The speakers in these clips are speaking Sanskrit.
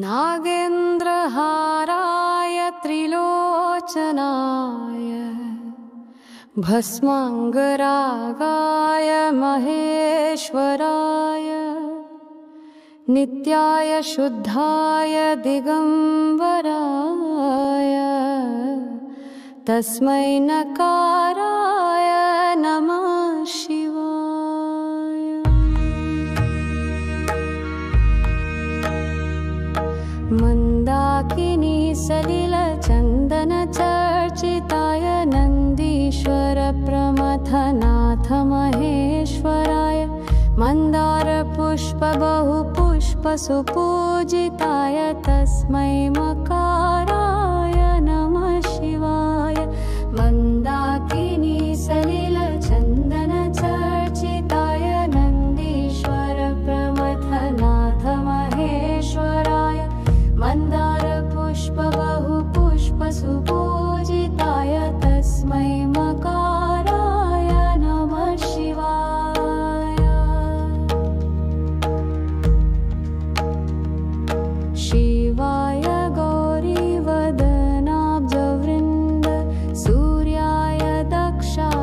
नागेन्द्रहाराय त्रिलोचनाय भस्माङ्गरागाय महेश्वराय नित्याय शुद्धाय दिगम्बराय तस्मै नकाराय नमः शिवाय। मन्दाकिनी सलिलचन्दनचर्चिताय नन्दीश्वर प्रमथनाथ महेश्वराय मन्दारपुष्प बहुपुष्प सुपूजिताय तस्मै मकाराय नमः शिवाय। मन्दाकिनी सलिलचन्दनचर्चिताय नन्दीश्वर प्रमथनाथ महेश्वराय मन्दारपुष्प बहुपुष्प सुपूजिताय तस्मै मकाराय नमः शिवाय। शिवाय गौरीवदनाब्जवृन्द सूर्याय दक्षाधरनाशकाय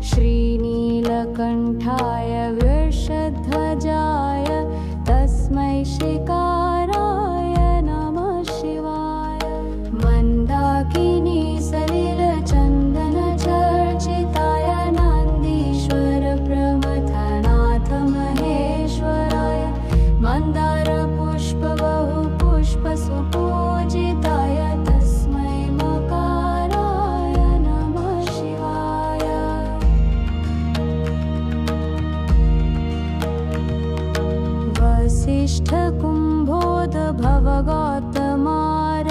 श्रीनीलकण्ठाय वृषध्वजाय तस्मै शिकाराय नमः शिवाय। मन्दाकिनी सलिलचन्दनचर्चिताय नन्दीश्वर प्रमथनाथ महेश्वराय मन्दारपुष्प बहुपुष्प सुपूजिताय तस्मै मकाराय नमः शिवाय। वसिष्ठकुम्भोद्भवगौतमार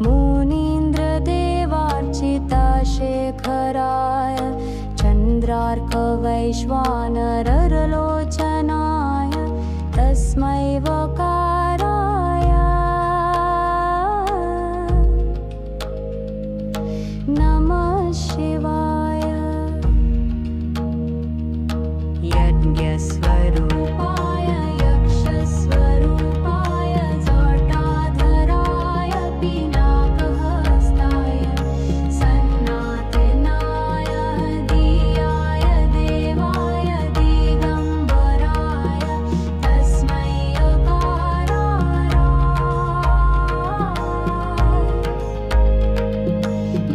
मुनीन्द्रदेवार्चिता शेखराय चन्द्रार्कवैश्वानरलोचनाय तस्मै वकाराय नमः शिवाय। यज्ञस्वरूपाय यक्षस्वरूपाय जटाधराय पिनाकहस्ताय सन्नातनाय दियाय देवाय दिगम्बराय तस्मै यकाराय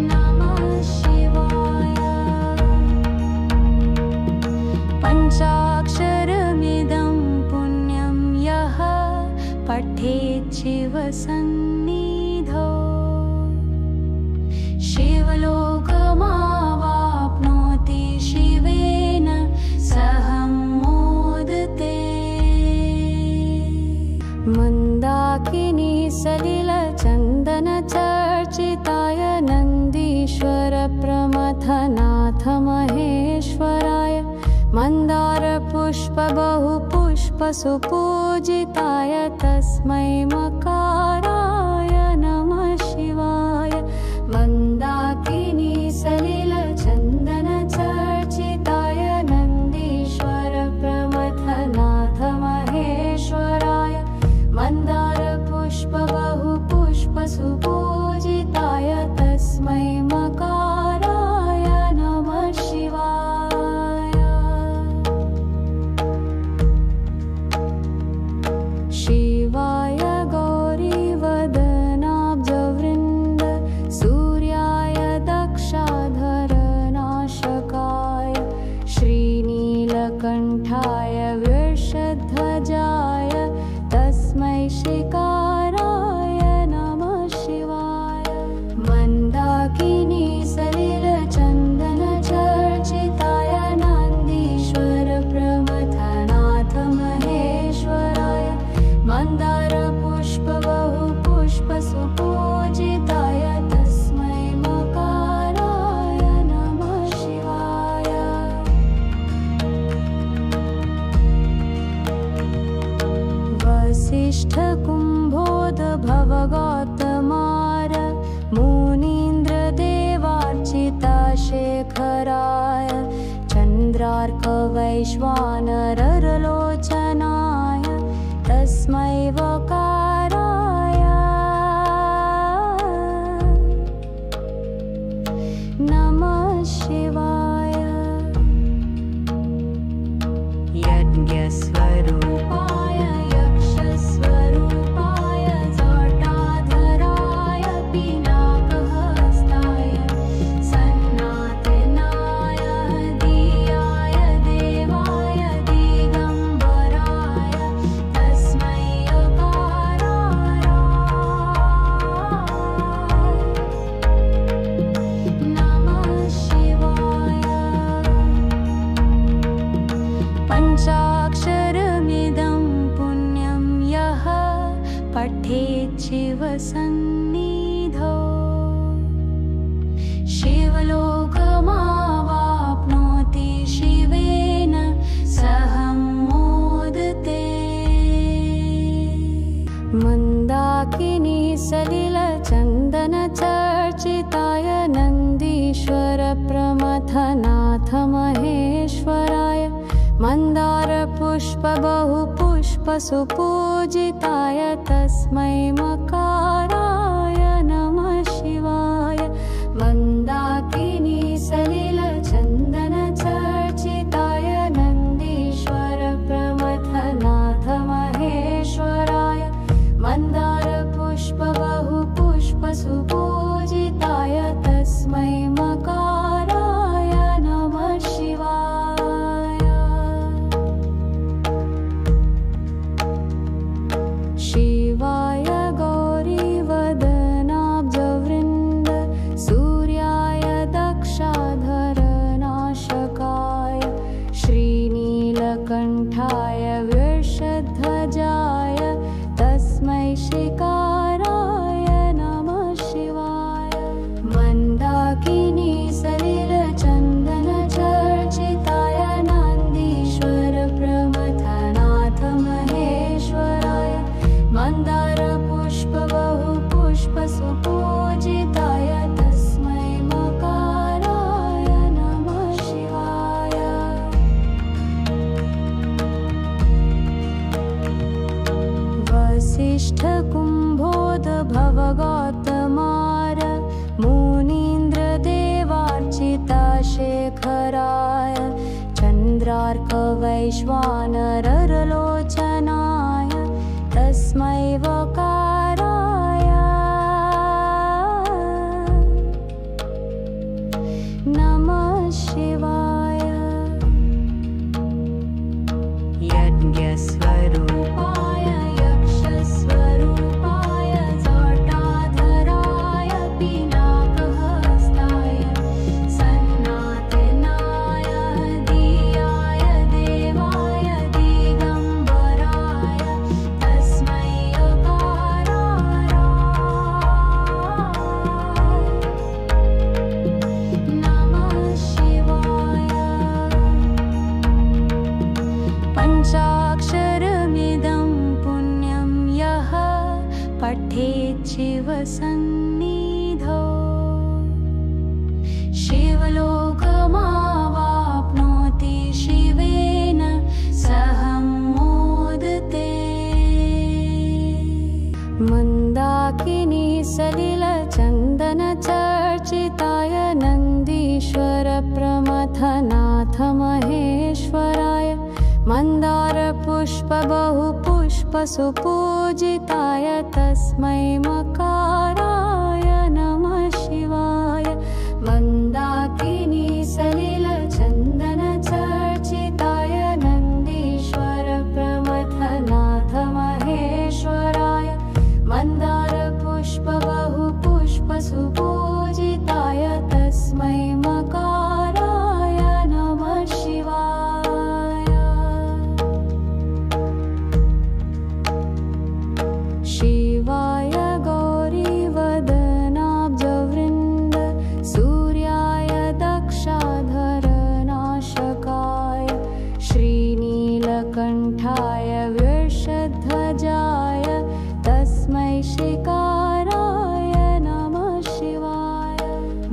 नमः शिवाय। पञ्चाक्षरमिदं पुण्यं यः पठेत् शिवसन्निधौ शिवलोकमावाप्नोति शिवेन सह मोदते। मन्दाकिनी सलिलचन्दनचर्चिताय नन्दीश्वर प्रमथनाथ महेश्वराय मन्दारपुष्प बहुपुष्प सुपूजिताय तस्मै मकाराय नमः शिवाय। मन्दाकिनी सलिलचन्दनचर्चिताय नन्दीश्वर प्रमथनाथ महेश्वराय मन्दारपुष्प बहुपुष्प सुपूजिताय तस्मै मकाराय नमः शिवाय। शिवाय गौरीवदनाब्जवृन्द सूर्याय दक्षाधरनाशकाय श्रीनीलकण्ठाय वृषध्वजाय तस्मै शिकाराय नमः शिवाय। मन्दाकिनी सलिलचन्दनचर्चिताय नन्दीश्वर प्रमथनाथ महेश्वराय मन्दारपुष्प बहुपुष्प सुपूजिताय तस्मै मकाराय नमः शिवाय। वसिष्ठकुम्भोद्भवगौतमार मुनीन्द्रदेवार्चिता शेखराय चन्द्रार्कवैश्वानरलोचनाय तस्मै वकाराय नमः शिवाय। यज्ञस्वरूपाय यक्षस्वरूपाय जटाधराय पिनाकहस्ताय सन्नातनाय दियाय देवाय दिगम्बराय तस्मै यकाराय नमः शिवाय। पञ्चाक्षरमिदं पुण्यं यः पठेत् शिवसन्निधौ शिवलोकमावाप्नोति शिवेन सह मोदते। मन्दाकिनी सलिलचन्दनचर्चिताय नन्दीश्वर प्रमथनाथ महेश्वराय मन्दारपुष्प बहुपुष्प सुपूजिताय तस्मै मकाराय नमः शिवाय। मन्दाकिनी सलिलचन्दनचर्चिताय नन्दीश्वर प्रमथनाथ महेश्वराय मन्दारपुष्प बहुपुष्प सुपूजिताय तस्मै मकाराय नमः शिवाय। शिवाय गौरीवदनाब्जवृन्द सूर्याय दक्षाधरनाशकाय श्रीनीलकण्ठाय वृषध्वजाय तस्मै शिकाराय नमः शिवाय। मन्दाकिनी सलिलचन्दनचर्चिताय नन्दीश्वर प्रमथनाथ महेश्वराय मन्दारपुष्प बहुपुष्प सुपूजिताय तस्मै मकाराय नमः शिवाय। वसिष्ठकुम्भोद्भवगौतमार मुनीन्द्रदेवार्चिता शेखराय चन्द्रार्कवैश्वानरलोचनाय तस्मै वकाराय नमः शिवाय। यज्ञस्वरूपाय यक्षस्वरूपाय जटाधराय पिनाकहस्ताय सन्नातनाय दियाय देवाय दिगम्बराय तस्मै यकाराय नमः शिवाय। पञ्चाक्षरमिदं पुण्यं यः पठेत् शिवसन्निधौ शिवलोकमावाप्नोति शिवेन सह मोदते। मन्दाकिनी सलिलचन्दनचर्चिताय नन्दीश्वर प्रमथनाथ महेश्वराय मन्दारपुष्प बहुपुष्प सुपूजिताय तस्मै मकाराय नमः शिवाय। मन्दाकिनी सलिलचन्दनचर्चिताय नन्दीश्वर प्रमथनाथ महेश्वराय मन्दारपुष्प बहुपुष्प सुपूजिताय तस्मै मकाराय नमः शिवाय। शिवाय गौरीवदनाब्जवृन्द सूर्याय दक्षाधरनाशकाय श्रीनीलकण्ठाय वृषध्वजाय तस्मै शिकाराय नमः शिवाय।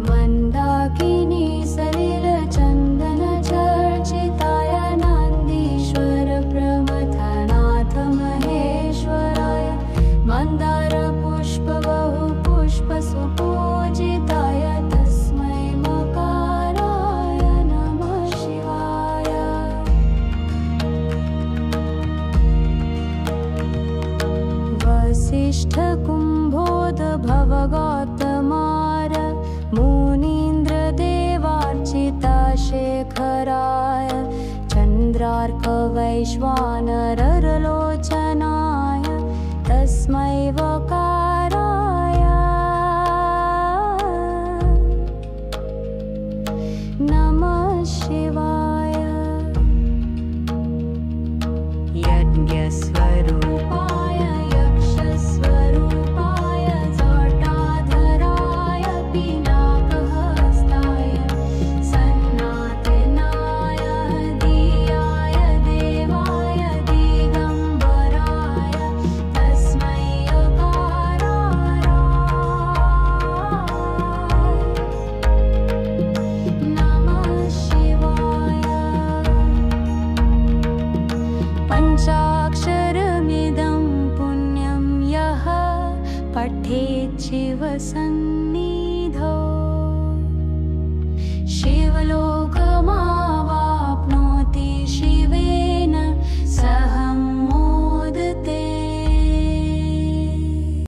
मन्दाकिनी सलिलचन्दनचर्चिताय नन्दीश्वर प्रमथनाथ महेश्वराय वसिष्ठकुम्भोद्भव गौतमार मुनीन्द्रदेवार्चितशेखराय चन्द्रार्कवैश्वानरलोचनाय तस्मै वकाराय नमः शिवाय। यज्ञस्वरूपाय यक्षस्वरूपाय जटाधराय पिनाकहस्ताय सन्नातनाय दियाय देवाय दिगम्बराय तस्मै यकाराय नमः शिवाय। पञ्चाक्षरमिदं पुण्यं यः पठेत् शिवसन्निधौ